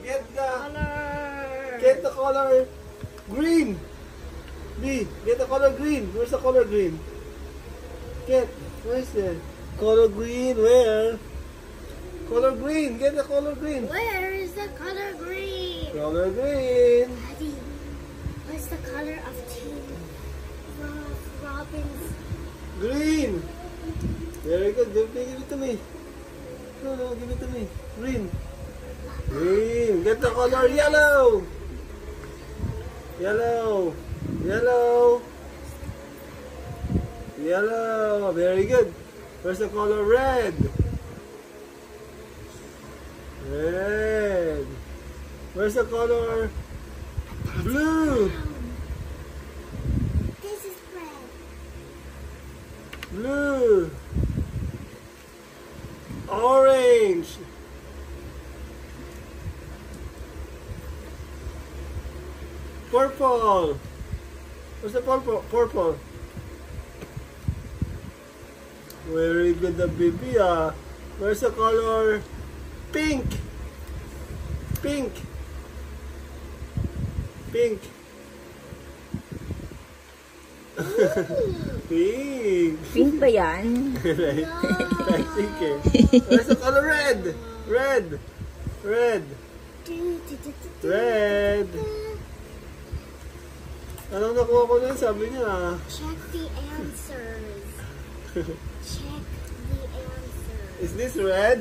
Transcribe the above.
Get the color green. B, get the color green. Where's the color green? Where's the color green? Where? Color green. Get the color green. Where is the color green? Color green. Daddy, what's the color of Team Robin's? Green. Very good. Give it to me. No, give it to me. Green. Green. Get the color yellow. Yellow. Very good. Where's the color red? Red. Where's the color blue? This is red. Blue. Orange. Purple. Where's the purple? Very good, the baby. Where's the color pink? Pink. Pink. Pink ba yan? Right. Pink eh. Where's the color red? Red. Anong nakuha ko nun? Sabi niya. Check the answers. Check the answers. Is this red?